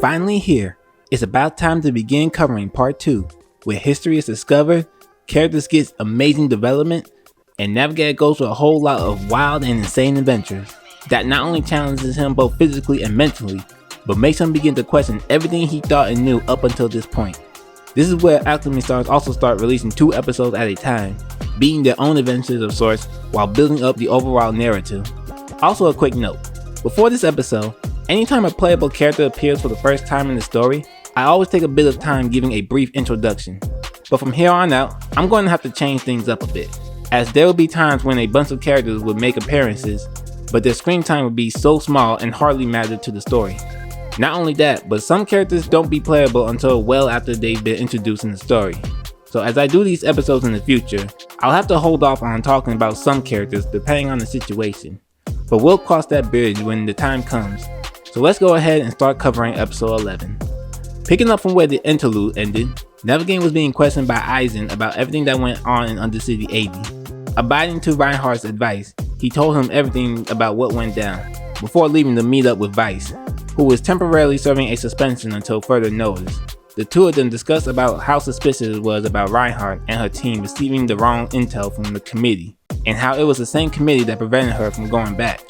Finally here, it's about time to begin covering part 2, where history is discovered, characters get amazing development, and Navigator goes through a whole lot of wild and insane adventures that not only challenges him both physically and mentally, but makes him begin to question everything he thought and knew up until this point. This is where Alchemy stars also start releasing 2 episodes at a time, being their own adventures of sorts while building up the overall narrative. Also a quick note, before this episode, anytime a playable character appears for the first time in the story, I always take a bit of time giving a brief introduction. But from here on out, I'm going to have to change things up a bit, as there will be times when a bunch of characters would make appearances, but their screen time would be so small and hardly matter to the story. Not only that, but some characters don't be playable until well after they've been introduced in the story. So as I do these episodes in the future, I'll have to hold off on talking about some characters depending on the situation. But we'll cross that bridge when the time comes. So let's go ahead and start covering episode 11. Picking up from where the interlude ended, Navigator was being questioned by Eisen about everything that went on in Undercity 80. Abiding to Reinhardt's advice, he told him everything about what went down, before leaving to meet up with Weiss, who was temporarily serving a suspension until further notice. The two of them discussed about how suspicious it was about Reinhardt and her team receiving the wrong intel from the committee, and how it was the same committee that prevented her from going back.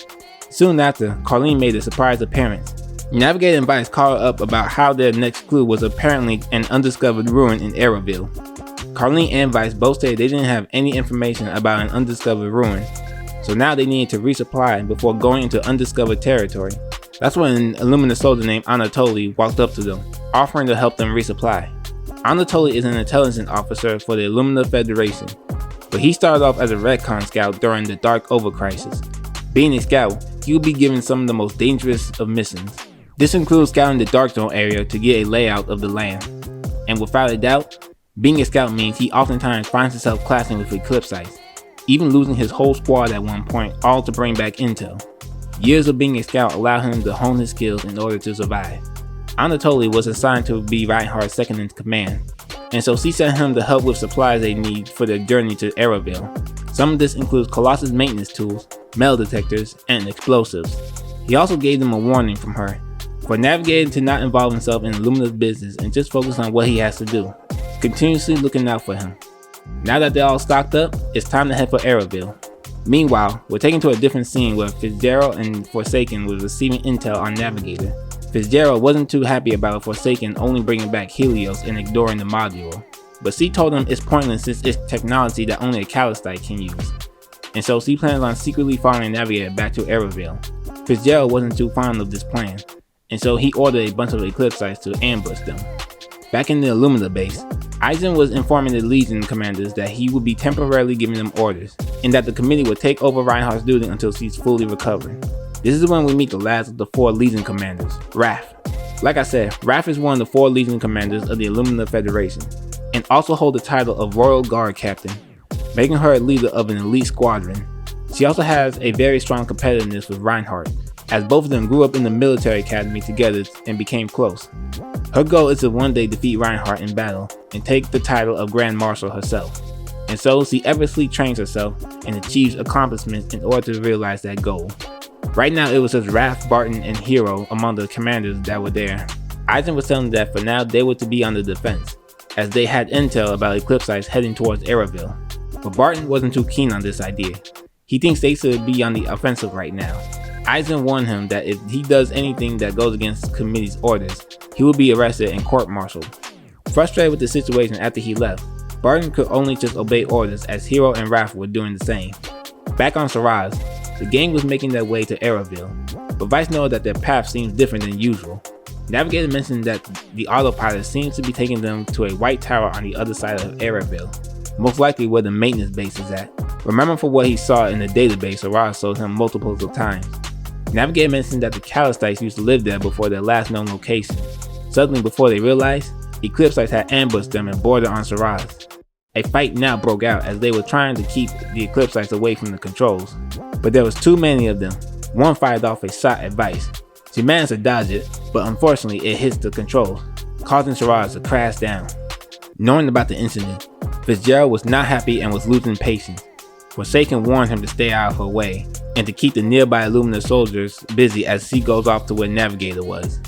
Soon after, Carlene made a surprise appearance. Navigator and Weiss called up about how their next clue was apparently an undiscovered ruin in Arrowville. Carlene and Weiss both stated they didn't have any information about an undiscovered ruin, so now they needed to resupply before going into undiscovered territory. That's when an Illumina soldier named Anatoly walked up to them, offering to help them resupply. Anatoly is an intelligence officer for the Illumina Federation, but he started off as a retcon scout during the Dark Over crisis. Being a scout, he will be given some of the most dangerous of missions. This includes scouting the Dark Zone area to get a layout of the land. And without a doubt, being a scout means he oftentimes finds himself clashing with Eclipsites, even losing his whole squad at one point, all to bring back intel. Years of being a scout allowed him to hone his skills in order to survive. Anatoly was assigned to be Reinhardt's second in command, and so she sent him to help with supplies they need for their journey to Arrowville. Some of this includes Colossus maintenance tools, metal detectors, and explosives. He also gave them a warning from her, for Navigator to not involve himself in Illumina's business and just focus on what he has to do, continuously looking out for him. Now that they're all stocked up, it's time to head for Arrowville. Meanwhile, we're taken to a different scene where Fitzgerald and Forsaken was receiving intel on Navigator. Fitzgerald wasn't too happy about Forsaken only bringing back Helios and ignoring the module, but she told him it's pointless since it's technology that only a Calistite can use, and so she plans on secretly following Navigator back to Arrowville. Fitzgerald wasn't too fond of this plan, and so he ordered a bunch of Eclipsites to ambush them. Back in the Illumina base, Eisen was informing the Legion commanders that he would be temporarily giving them orders, and that the committee would take over Reinhardt's duty until she's fully recovered. This is when we meet the last of the 4 Legion commanders, Raph. Like I said, Raph is one of the 4 Legion commanders of the Illumina Federation, and also holds the title of Royal Guard Captain, making her a leader of an elite squadron. She also has a very strong competitiveness with Reinhardt, as both of them grew up in the military academy together and became close. Her goal is to one day defeat Reinhardt in battle and take the title of Grand Marshal herself, and so she effortlessly trains herself and achieves accomplishments in order to realize that goal. Right now it was just Raph, Barton, and Hero among the commanders that were there. Eisen was telling them that for now they were to be on the defense, as they had intel about Eclipsites heading towards Arrowville. But Barton wasn't too keen on this idea. He thinks they should be on the offensive right now. Eisen warned him that if he does anything that goes against the committee's orders, he will be arrested and court-martialed. Frustrated with the situation after he left, Barton could only just obey orders as Hero and Raph were doing the same. Back on Saraz, the gang was making their way to Arrowville, but Weiss knows that their path seems different than usual. Navigator mentioned that the autopilot seems to be taking them to a white tower on the other side of Arrowville, most likely where the maintenance base is at. Remember from what he saw in the database Saraz showed him multiples of times. Navigator mentioned that the Calistites used to live there before their last known location. Suddenly, before they realized, Eclipsites had ambushed them and boarded on Saraz. A fight now broke out as they were trying to keep the Eclipsites away from the controls, but there was too many of them. One fired off a shot at Weiss. She managed to dodge it, but unfortunately it hits the controls, causing Saraz to crash down. Knowing about the incident, Fitzgerald was not happy and was losing patience. Forsaken warns him to stay out of her way and to keep the nearby Illumina soldiers busy as he goes off to where Navigator was.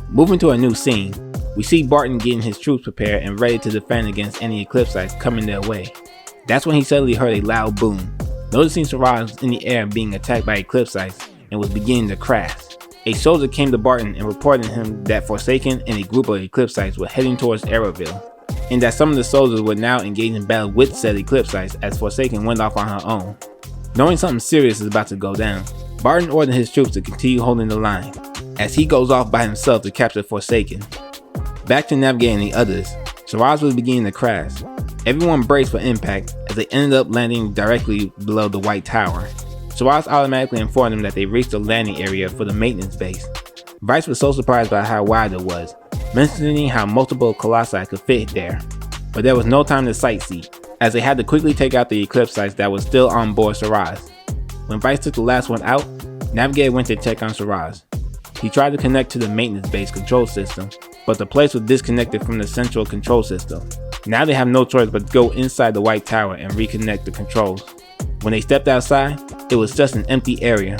Moving to a new scene, we see Barton getting his troops prepared and ready to defend against any Eclipsites coming their way. That's when he suddenly heard a loud boom, noticing Siraj in the air being attacked by Eclipsites and was beginning to crash. A soldier came to Barton and reported him that Forsaken and a group of Eclipsites were heading towards Arrowville, and that some of the soldiers were now engaged in battle with said Eclipsites as Forsaken went off on her own. Knowing something serious is about to go down, Barton ordered his troops to continue holding the line, as he goes off by himself to capture Forsaken. Back to navigating the others, Siraj was beginning to crash. Everyone braced for impact as they ended up landing directly below the White Tower. Siraj automatically informed them that they reached the landing area for the maintenance base. Vice was so surprised by how wide it was, mentioning how multiple Colossi could fit there. But there was no time to sightsee, as they had to quickly take out the Eclipsites that was still on board Siraj. When Vice took the last one out, Navigator went to check on Siraj. He tried to connect to the maintenance base control system, but the place was disconnected from the central control system. Now they have no choice but to go inside the White Tower and reconnect the controls. When they stepped outside, it was just an empty area.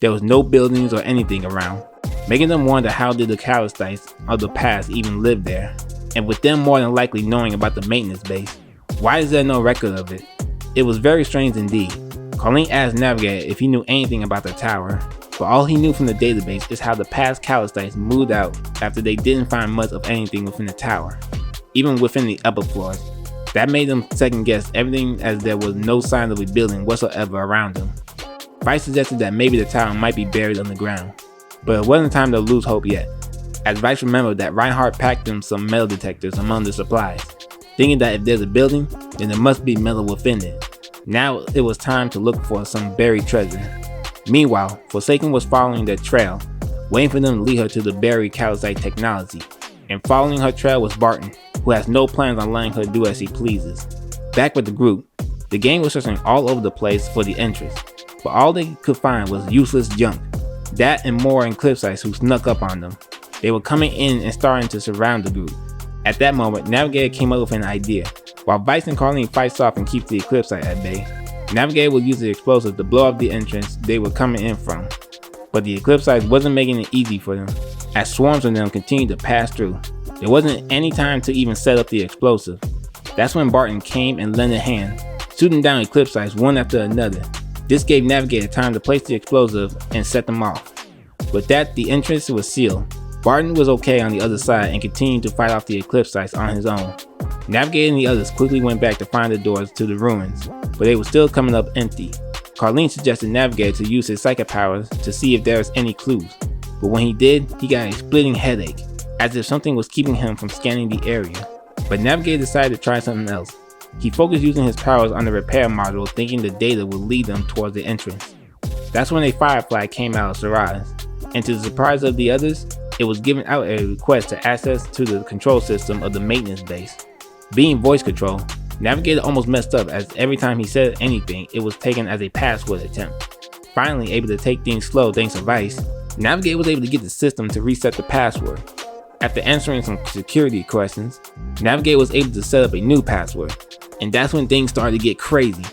There was no buildings or anything around, making them wonder how did the Callistites of the past even live there. And with them more than likely knowing about the maintenance base, why is there no record of it? It was very strange indeed. Colleen asked Navigator if he knew anything about the tower, but all he knew from the database is how the past Callistites moved out after they didn't find much of anything within the tower, even within the upper floors. That made them second guess everything as there was no sign of a building whatsoever around them. Vice suggested that maybe the tower might be buried underground, but it wasn't time to lose hope yet, as Vice remembered that Reinhardt packed them some metal detectors among the supplies, thinking that if there's a building, then there must be metal within it. Now it was time to look for some buried treasure. Meanwhile, Forsaken was following their trail, waiting for them to lead her to the buried Callicite technology, and following her trail was Barton, who has no plans on letting her do as she pleases. Back with the group, the gang was searching all over the place for the entrance, but all they could find was useless junk. That and more Eclipsites who snuck up on them. They were coming in and starting to surround the group. At that moment, Navigator came up with an idea. While Vice and Colleen fights off and keeps the Eclipsite at bay, Navigator will use the explosives to blow up the entrance they were coming in from. But the Eclipsites wasn't making it easy for them, as swarms of them continued to pass through. There wasn't any time to even set up the explosive. That's when Barton came and lent a hand, shooting down Eclipsites one after another. This gave Navigator time to place the explosive and set them off. With that, the entrance was sealed. Barton was okay on the other side and continued to fight off the Eclipsites on his own. Navigator and the others quickly went back to find the doors to the ruins, but they were still coming up empty. Colleen suggested Navigator to use his psychic powers to see if there was any clues, but when he did, he got a splitting headache, as if something was keeping him from scanning the area. But Navigator decided to try something else. He focused using his powers on the repair module, thinking the data would lead them towards the entrance. That's when a firefly came out of Siraj, and to the surprise of the others, it was giving out a request to access to the control system of the maintenance base. Being voice control, Navigator almost messed up, as every time he said anything, it was taken as a password attempt. Finally able to take things slow thanks to Vice, Navigator was able to get the system to reset the password. After answering some security questions, Navigator was able to set up a new password, and that's when things started to get crazy,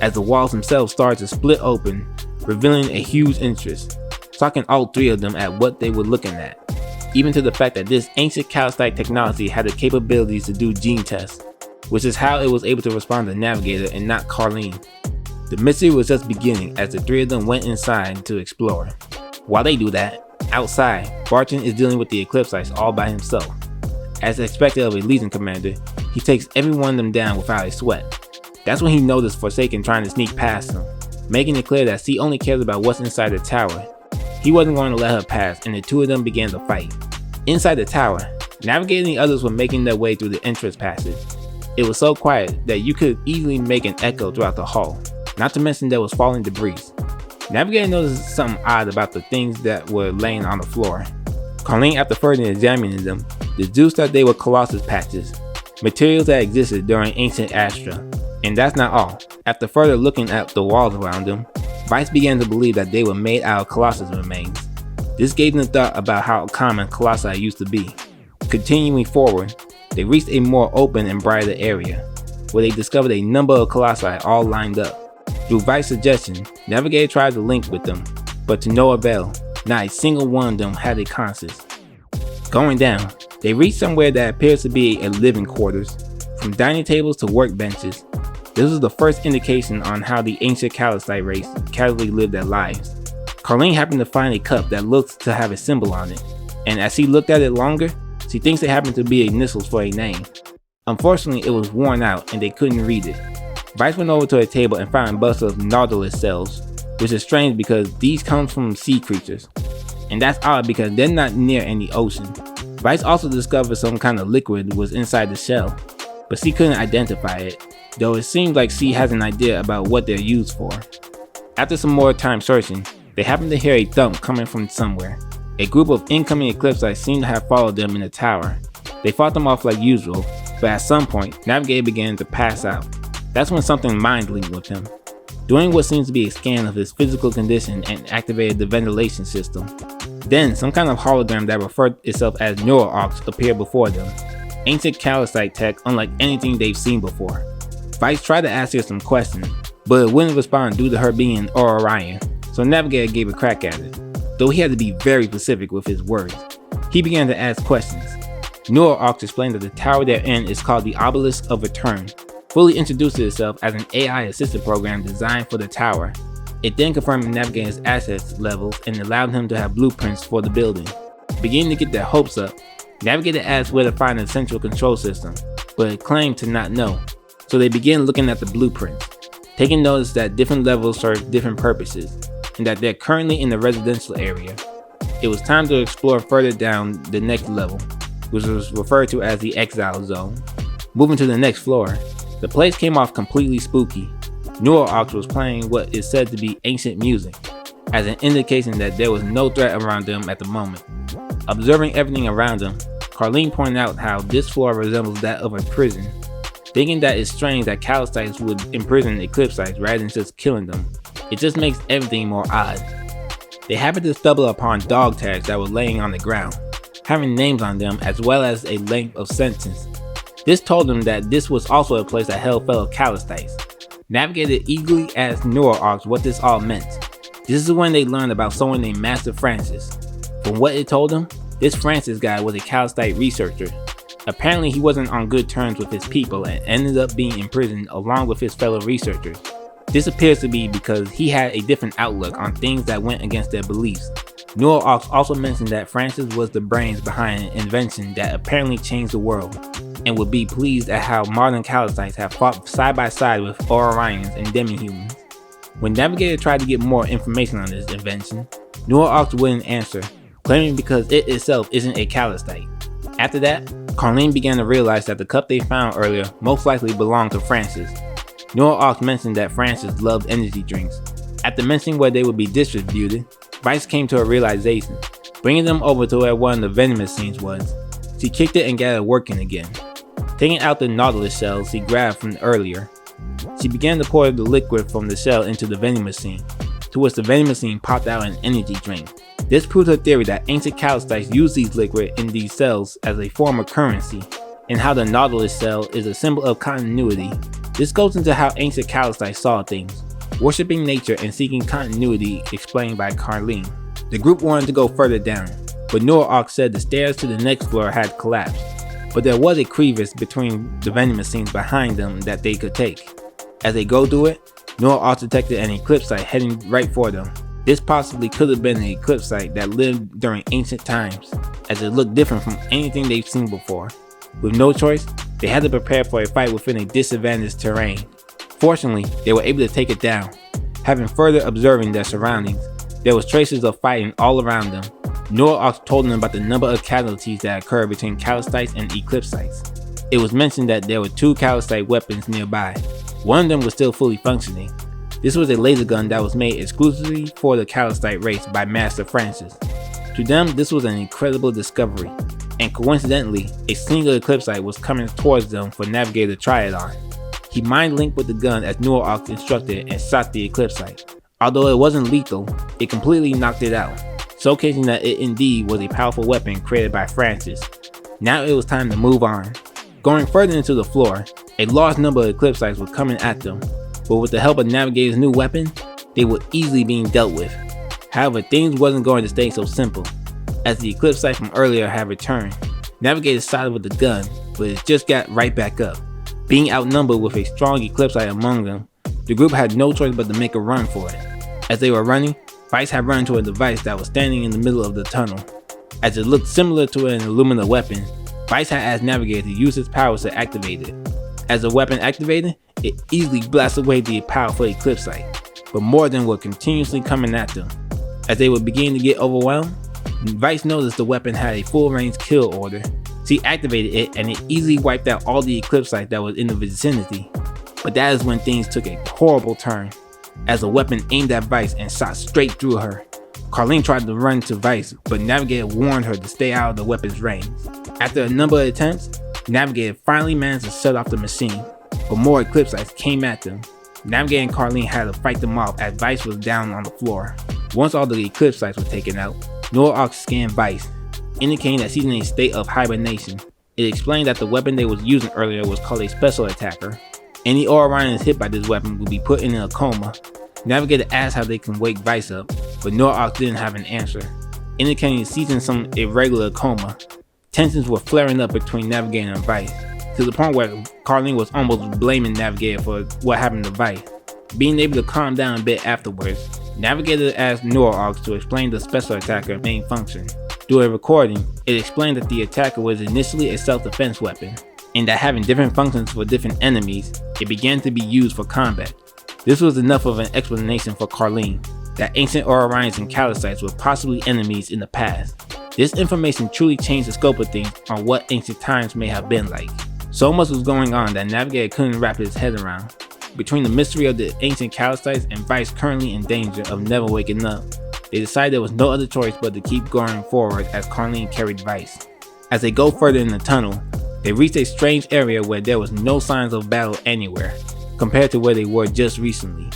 as the walls themselves started to split open, revealing a huge interest, shocking all three of them at what they were looking at, even to the fact that this ancient Calcite technology had the capabilities to do gene tests, which is how it was able to respond to Navigator and not Colleen. The mystery was just beginning as the three of them went inside to explore. While they do that, outside, Barton is dealing with the Eclipsites all by himself. As expected of a Legion commander, he takes every one of them down without a sweat. That's when he noticed Forsaken trying to sneak past him, making it clear that she only cares about what's inside the tower. He wasn't going to let her pass, and the two of them began to fight. Inside the tower, Navigator and the others were making their way through the entrance passage. It was so quiet that you could easily make an echo throughout the hall, not to mention there was falling debris. Navigator noticed something odd about the things that were laying on the floor. Colleen, after further examining them, deduced that they were Colossus patches, materials that existed during ancient Astra. And that's not all. After further looking at the walls around them, Vice began to believe that they were made out of Colossus remains. This gave them thought about how common Colossi used to be. Continuing forward, they reached a more open and brighter area, where they discovered a number of Colossi all lined up. Through Vice's suggestion, Navigator tried to link with them, but to no avail. Not a single one of them had a conscience. Going down, they reached somewhere that appears to be a living quarters. From dining tables to workbenches, this was the first indication on how the ancient Calistite race casually lived their lives. Carlene happened to find a cup that looks to have a symbol on it, and as she looked at it longer, she thinks it happened to be initials for a name. Unfortunately, it was worn out and they couldn't read it. Vice went over to a table and found a bust of nautilus cells, which is strange because these come from sea creatures. And that's odd because they're not near any ocean. Vice also discovered some kind of liquid was inside the shell, but she couldn't identify it, though it seems like she has an idea about what they're used for. After some more time searching, they happened to hear a thump coming from somewhere. A group of incoming Eclipsites seemed to have followed them in the tower. They fought them off like usual, but at some point, Navigator began to pass out. That's when something mind-linked with him, doing what seems to be a scan of his physical condition and activated the ventilation system. Then, some kind of hologram that referred itself as NeuroArcs appeared before them. Ancient Calistite tech unlike anything they've seen before. Vice tried to ask her some questions, but it wouldn't respond due to her being an Orion, so Navigator gave a crack at it, though he had to be very specific with his words. He began to ask questions. NeuroArcs explained that the tower they're in is called the Obelisk of Return, fully introduced itself as an AI-assisted program designed for the tower. It then confirmed Navigator's assets levels and allowed him to have blueprints for the building. Beginning to get their hopes up, Navigator asked where to find the central control system, but it claimed to not know, so they began looking at the blueprints, taking notice that different levels serve different purposes, and that they're currently in the residential area. It was time to explore further down the next level, which was referred to as the Exile Zone. Moving to the next floor, the place came off completely spooky. NeuroArcs was playing what is said to be ancient music, as an indication that there was no threat around them at the moment. Observing everything around them, Carlene pointed out how this floor resembles that of a prison, thinking that it's strange that Calistites would imprison Eclipsites rather than just killing them. It just makes everything more odd. They happened to stumble upon dog tags that were laying on the ground, having names on them as well as a length of sentence. This told them that this was also a place that held fellow Calistites. Navigator eagerly asked NeuroArcs what this all meant. This is when they learned about someone named Master Francis. From what it told them, this Francis guy was a Calistite researcher. Apparently he wasn't on good terms with his people and ended up being imprisoned along with his fellow researchers. This appears to be because he had a different outlook on things that went against their beliefs. NeuroArcs also mentioned that Francis was the brains behind an invention that apparently changed the world, and would be pleased at how modern Calistites have fought side by side with Orions and demi-humans. When Navigator tried to get more information on this invention, NeuroArcs wouldn't answer, claiming because it itself isn't a Calistite. After that, Carlene began to realize that the cup they found earlier most likely belonged to Francis. NeuroArcs mentioned that Francis loved energy drinks. After mentioning where they would be distributed, Vice came to a realization, bringing them over to where one of the venomous scenes was. She kicked it and got it working again. Taking out the nautilus shells she grabbed from earlier, she began to pour the liquid from the shell into the venomous scene, to which the venomous scene popped out an energy drink. This proved her theory that ancient Calistites used these liquid in these cells as a form of currency, and how the nautilus cell is a symbol of continuity. This goes into how ancient Calistites saw things, worshipping nature and seeking continuity, explained by Carlene. The group wanted to go further down, but NeuroArcs said the stairs to the next floor had collapsed, but there was a crevice between the venomous scenes behind them that they could take. As they go through it, NeuroArcs detected an Eclipsite heading right for them. This possibly could have been an Eclipsite that lived during ancient times, as it looked different from anything they've seen before. With no choice, they had to prepare for a fight within a disadvantaged terrain. Fortunately, they were able to take it down. Having further observing their surroundings, there was traces of fighting all around them. NeuroArcs told them about the number of casualties that occurred between Calistites and Eclipsites. It was mentioned that there were 2 Calistite weapons nearby. One of them was still fully functioning. This was a laser gun that was made exclusively for the Calistite race by Master Francis. To them, this was an incredible discovery, and coincidentally, a single Eclipsite was coming towards them for Navigator to try it on. He mind-linked with the gun as NeuroArcs instructed and shot the Eclipsite. Although it wasn't lethal, it completely knocked it out, showcasing that it indeed was a powerful weapon created by Francis. Now it was time to move on. Going further into the floor, a large number of Eclipsites were coming at them. but with the help of Navigator's new weapon, they were easily being dealt with. However, things wasn't going to stay so simple, as the Eclipse Sight from earlier had returned. Navigator sided with the gun, but it just got right back up. Being outnumbered with a strong Eclipse Sight among them, the group had no choice but to make a run for it. As they were running, Vice had run into a device that was standing in the middle of the tunnel. As it looked similar to an Illumina weapon, Vice had asked Navigator to use his powers to activate it. As the weapon activated, it easily blasted away the powerful Eclipse Sight, but more of them were continuously coming at them. As they were beginning to get overwhelmed, Vice noticed the weapon had a full range kill order. She activated it and it easily wiped out all the Eclipse Sight that was in the vicinity. But that is when things took a horrible turn, as the weapon aimed at Vice and shot straight through her. Carlene tried to run to Vice, but Navigator warned her to stay out of the weapon's range. After a number of attempts, Navigator finally managed to shut off the machine, but more Eclipse Sights came at them. Navigator and Carlene had to fight them off as Vice was down on the floor. Once all the Eclipse Sights were taken out, Noah scanned Vice, indicating that she's in a state of hibernation. It explained that the weapon they was using earlier was called a special attacker. Any Orions hit by this weapon will be put in a coma. Navigator asked how they can wake Vice up, but Noah didn't have an answer, indicating she's in some irregular coma. Tensions were flaring up between Navigator and Vice, to the point where Carlene was almost blaming Navigator for what happened to Vice. Being able to calm down a bit afterwards, Navigator asked Noah to explain the special attacker's main function. Through a recording, it explained that the attacker was initially a self-defense weapon, and that having different functions for different enemies, it began to be used for combat. This was enough of an explanation for Carlene, that ancient Orions and Calicites were possibly enemies in the past. This information truly changed the scope of things on what ancient times may have been like. So much was going on that Navigator couldn't wrap his head around. Between the mystery of the ancient Calicites and Vice currently in danger of never waking up, they decided there was no other choice but to keep going forward as Carlene carried Vice. As they go further in the tunnel, they reached a strange area where there was no signs of battle anywhere, compared to where they were just recently.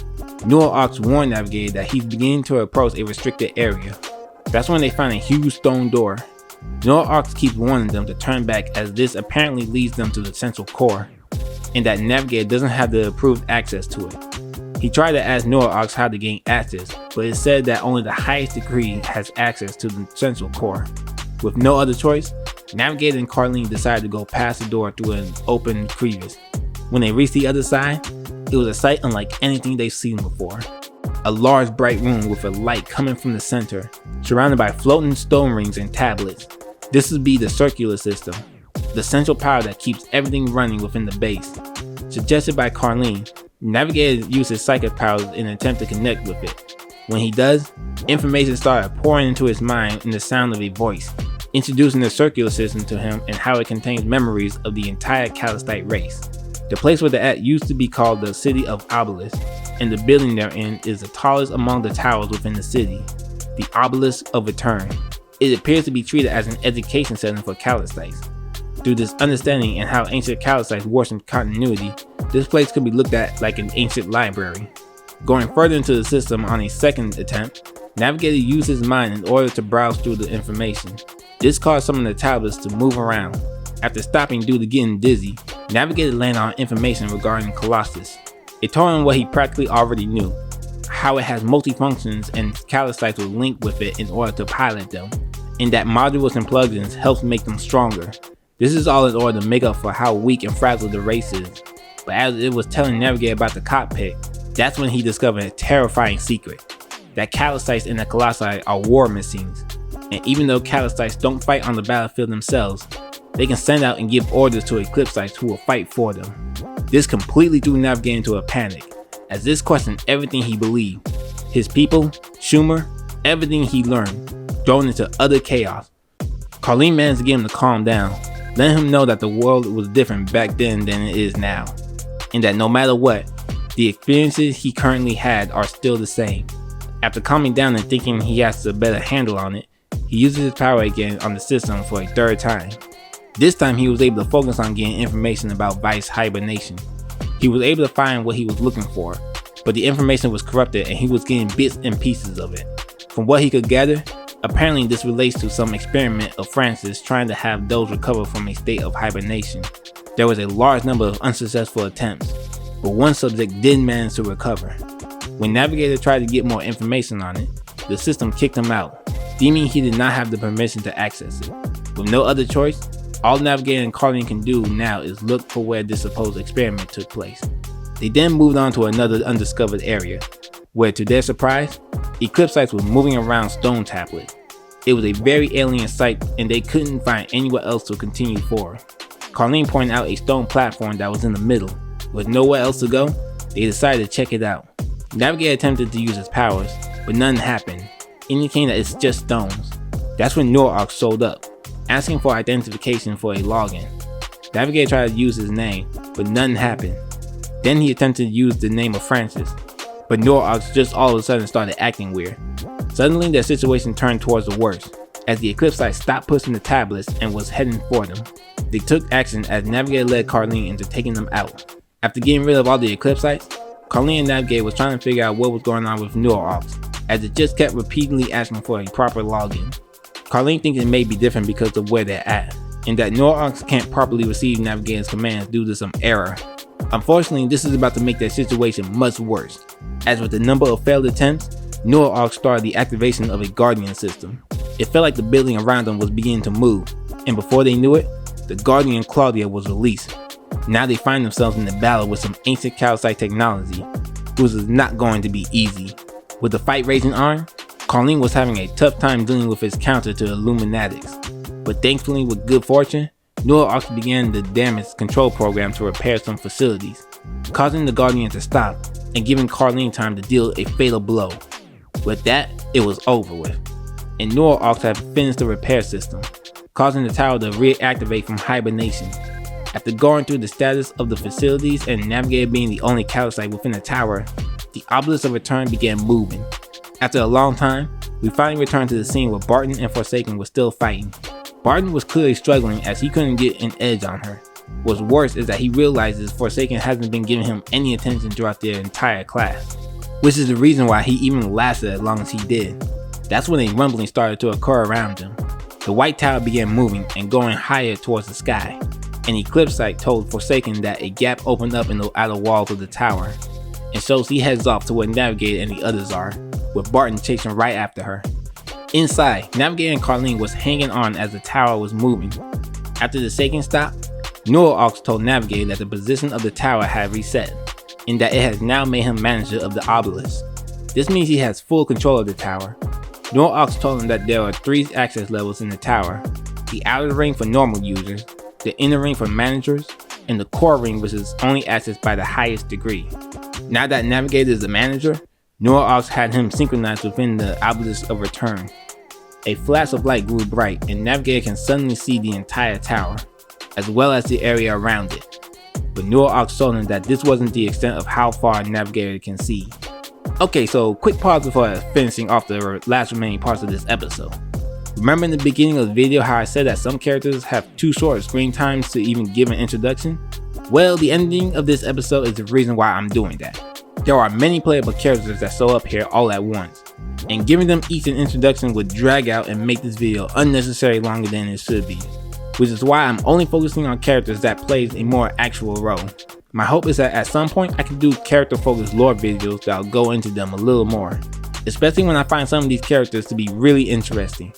Noah warned Navigator that he's beginning to approach a restricted area. That's when they find a huge stone door. Noah keeps warning them to turn back, as this apparently leads them to the central core, and that Navigator doesn't have the approved access to it. He tried to ask Noah how to gain access, but it said that only the highest degree has access to the central core. With no other choice, Navigator and Carlene decided to go past the door through an open crevice. When they reached the other side, it was a sight unlike anything they've seen before. A large bright room with a light coming from the center, surrounded by floating stone rings and tablets. This would be the circular system, the central power that keeps everything running within the base. Suggested by Carlene, Navigator uses psychic powers in an attempt to connect with it. When he does, information started pouring into his mind in the sound of a voice, introducing the circular system to him and how it contains memories of the entire Calicite race. The place where they're at used to be called the City of Obelisk, and the building they're in is the tallest among the towers within the city, the Obelisk of Return. It appears to be treated as an education center for Calicites. Through this understanding and how ancient Calicites worship continuity, this place could be looked at like an ancient library. Going further into the system on a second attempt, Navigator used his mind in order to browse through the information. This caused some of the tablets to move around. After stopping due to getting dizzy, Navigator landed on information regarding Colossus. It told him what he practically already knew, how it has multi-functions and Calicites will link with it in order to pilot them, and that modules and plugins helps make them stronger. This is all in order to make up for how weak and fragile the race is. But as it was telling Navigator about the cockpit, that's when he discovered a terrifying secret, that Calicites and the Colossi are war machines, and even though Calicites don't fight on the battlefield themselves, they can send out and give orders to Eclipsites who will fight for them. This completely threw Navigator into a panic, as this questioned everything he believed. His people, Schumer, everything he learned, thrown into utter chaos. Carlene managed to get him to calm down, letting him know that the world was different back then than it is now, and that no matter what, the experiences he currently had are still the same. After calming down and thinking he has a better handle on it, he uses his power again on the system for a third time. This time he was able to focus on getting information about Vice hibernation. He was able to find what he was looking for, but the information was corrupted and he was getting bits and pieces of it. From what he could gather, apparently this relates to some experiment of Francis trying to have those recover from a state of hibernation. There was a large number of unsuccessful attempts. but one subject did manage to recover. When Navigator tried to get more information on it, the system kicked him out, deeming he did not have the permission to access it. With no other choice, all Navigator and Carlene can do now is look for where this supposed experiment took place. They then moved on to another undiscovered area, where to their surprise, Eclipsites was moving around stone tablets. It was a very alien sight and they couldn't find anywhere else to continue forward. Carlene pointed out a stone platform that was in the middle. With nowhere else to go, they decided to check it out. Navigator attempted to use his powers, but none happened, indicating that it's just stones. That's when Norox showed up, asking for identification for a login. Navigator tried to use his name, but none happened. Then he attempted to use the name of Francis, but Norox just all of a sudden started acting weird. Suddenly their situation turned towards the worst, as the Eclipsites stopped pushing the tablets and was heading for them. They took action as Navigator led Carlene into taking them out. After getting rid of all the Eclipsites, Carlene and Navigator was trying to figure out what was going on with Norox, as it just kept repeatedly asking for a proper login. Carlene thinks it may be different because of where they're at, and that Norox can't properly receive Navigator's commands due to some error. Unfortunately, this is about to make their situation much worse, as with the number of failed attempts, Norox started the activation of a Guardian system. It felt like the building around them was beginning to move, and before they knew it, the Guardian Claudia was released. Now they find themselves in a battle with some ancient calcite technology, which is not going to be easy. With the fight raging on, Carlene was having a tough time dealing with his counter to Illuminatics, but thankfully with good fortune, Norox began the damage control program to repair some facilities, causing the Guardian to stop and giving Carlene time to deal a fatal blow. With that, it was over with, and Norox had finished the repair system, causing the tower to reactivate from hibernation. After going through the status of the facilities and Navigator being the only calcite within the tower, the Obelisk of Return began moving. After a long time, we finally returned to the scene where Barton and Forsaken were still fighting. Barton was clearly struggling as he couldn't get an edge on her. What's worse is that he realizes Forsaken hasn't been giving him any attention throughout their entire class, which is the reason why he even lasted as long as he did. That's when a rumbling started to occur around him. The white tower began moving and going higher towards the sky. An Eclipsite told Forsaken that a gap opened up in the outer walls of the tower, and so he heads off to where Navigator and the others are, with Barton chasing right after her. Inside, Navigator and Carlene was hanging on as the tower was moving. After the second stop, Norox told Navigator that the position of the tower had reset, and that it has now made him manager of the obelisk. This means he has full control of the tower. Norox told him that there are 3 access levels in the tower: the outer ring for normal users, the inner ring for managers, and the core ring, which is only accessed by the highest degree. Now that Navigator is the manager, Norox had him synchronized within the Obelisk of Return. A flash of light grew bright and Navigator can suddenly see the entire tower, as well as the area around it. But Norox told him that this wasn't the extent of how far Navigator can see. Okay, so quick pause before finishing off the last remaining parts of this episode. Remember in the beginning of the video how I said that some characters have too short screen times to even give an introduction? Well, the ending of this episode is the reason why I'm doing that. There are many playable characters that show up here all at once, and giving them each an introduction would drag out and make this video unnecessarily longer than it should be, which is why I'm only focusing on characters that plays a more actual role. My hope is that at some point I can do character focused lore videos that'll go into them a little more, especially when I find some of these characters to be really interesting.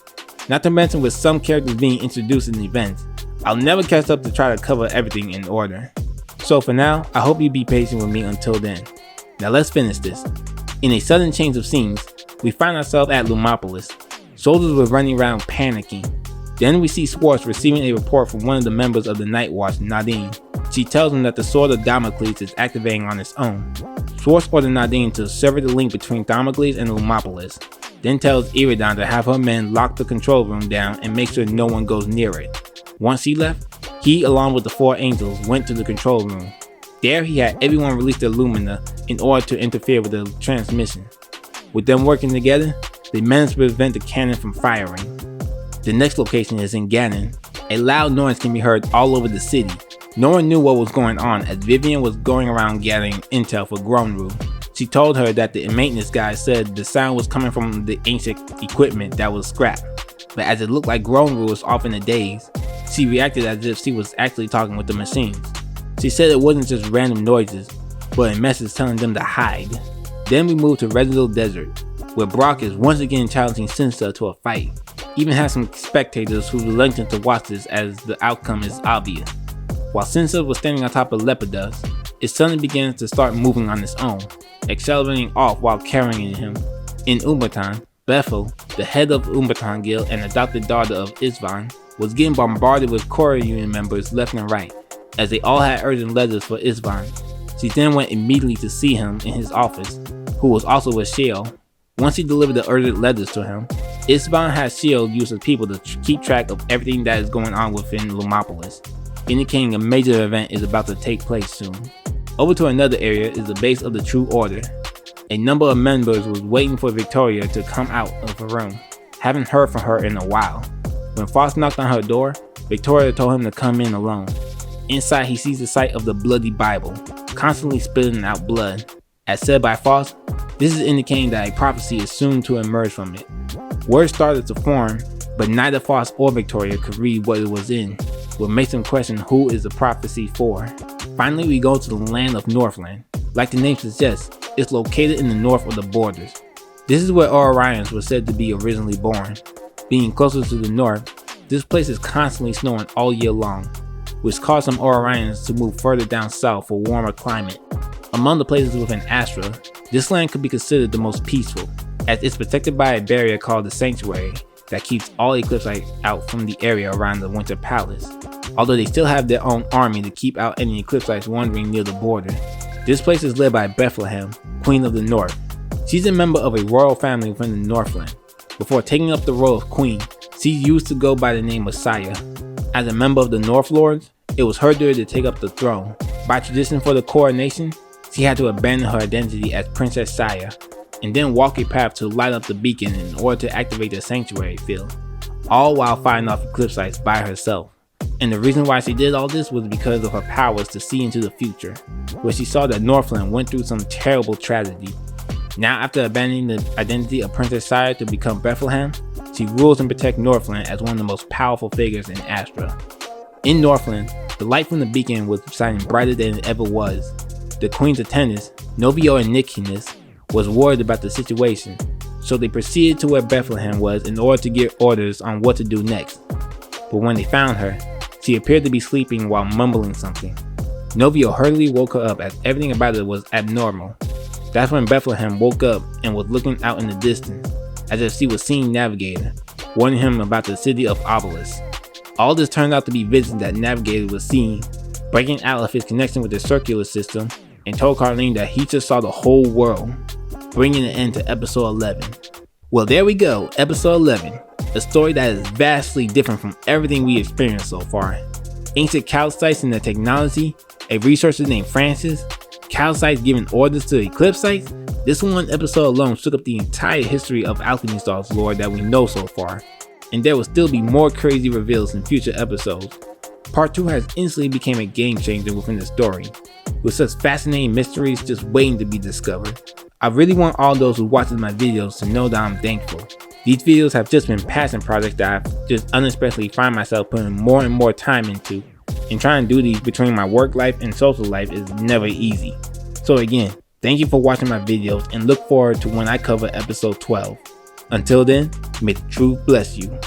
Not to mention with some characters being introduced in events, I'll never catch up to try to cover everything in order. So for now, I hope you be patient with me until then. Now let's finish this. In a sudden change of scenes, we find ourselves at Lumopolis. Soldiers were running around panicking. Then we see Swartz receiving a report from one of the members of the Night Watch, Nadine. She tells him that the Sword of Damocles is activating on its own. Swartz orders Nadine to sever the link between Damocles and Lumopolis, then tells Iridan to have her men lock the control room down and make sure no one goes near it. Once he left, he along with the 4 angels went to the control room. There he had everyone release their Lumina in order to interfere with the transmission. With them working together, they managed to prevent the cannon from firing. The next location is in Ganon. A loud noise can be heard all over the city. No one knew what was going on as Vivian was going around gathering intel for Gronru. She told her that the maintenance guy said the sound was coming from the ancient equipment that was scrapped, but as it looked like Gronru was off in a daze, she reacted as if she was actually talking with the machines. She said it wasn't just random noises, but a message telling them to hide. Then we move to Residue Desert, where Brock is once again challenging Sansa to a fight. Even has some spectators who reluctant to watch this as the outcome is obvious. While Sansa was standing on top of Lepidus, it suddenly begins to start moving on its own, accelerating off while carrying him. In Umberton, Bethel, the head of Umberton Guild and adopted daughter of Isvan, was getting bombarded with Korra Union members left and right, as they all had urgent letters for Isvan. She then went immediately to see him in his office, who was also with Shield. Once he delivered the urgent letters to him, Isvan has Shield use his people to keep track of everything that is going on within Lumopolis, indicating a major event is about to take place soon. Over to another area is the base of the True Order. A number of members was waiting for Victoria to come out of her room, haven't heard from her in a while. When Foss knocked on her door, Victoria told him to come in alone. Inside he sees the sight of the bloody Bible, constantly spitting out blood. As said by Foss, this is indicating that a prophecy is soon to emerge from it. Words started to form, but neither Foss or Victoria could read what it was in, what makes them question who is the prophecy for. Finally, we go to the land of Northland. Like the name suggests, it's located in the north of the borders. This is where Orions was said to be originally born. Being closer to the north, this place is constantly snowing all year long, which caused some Orions to move further down south for warmer climate. Among the places within Astra, this land could be considered the most peaceful, as it's protected by a barrier called the Sanctuary that keeps all Eclipsites out from the area around the Winter Palace, although they still have their own army to keep out any Eclipsites wandering near the border. This place is led by Bethlehem, Queen of the North. She's a member of a royal family within the Northland. Before taking up the role of Queen, she used to go by the name Messiah. As a member of the North Lords, it was her duty to take up the throne. By tradition for the coronation, she had to abandon her identity as Princess Saya, and then walk a path to light up the beacon in order to activate the sanctuary field, all while fighting off Eclipsites by herself. And the reason why she did all this was because of her powers to see into the future, where she saw that Northland went through some terrible tragedy. Now, after abandoning the identity of Princess Saya to become Bethlehem, she rules and protects Northland as one of the most powerful figures in Astra. In Northland, the light from the beacon was shining brighter than it ever was. The Queen's attendants, Novio and Nikinus, was worried about the situation, so they proceeded to where Bethlehem was in order to get orders on what to do next. But when they found her, she appeared to be sleeping while mumbling something. Novio hurriedly woke her up as everything about it was abnormal. That's when Bethlehem woke up and was looking out in the distance, as if she was seeing Navigator, warning him about the city of Obelisk. All this turned out to be visions that Navigator was seeing, breaking out of his connection with the circular system, and told Carlene that he just saw the whole world, bringing an end to episode 11. Well, there we go, episode 11. A story that is vastly different from everything we experienced so far. Ancient calcites and their technology, a researcher named Francis, calcites giving orders to Eclipsites. This one episode alone shook up the entire history of Alchemy Star's lore that we know so far, and there will still be more crazy reveals in future episodes. Part 2 has instantly become a game changer within the story, with such fascinating mysteries just waiting to be discovered. I really want all those who watch my videos to know that I'm thankful. These videos have just been passion projects that I've just unexpectedly find myself putting more and more time into, and trying to do these between my work life and social life is never easy. So again, thank you for watching my videos and look forward to when I cover episode 12. Until then, may the truth bless you.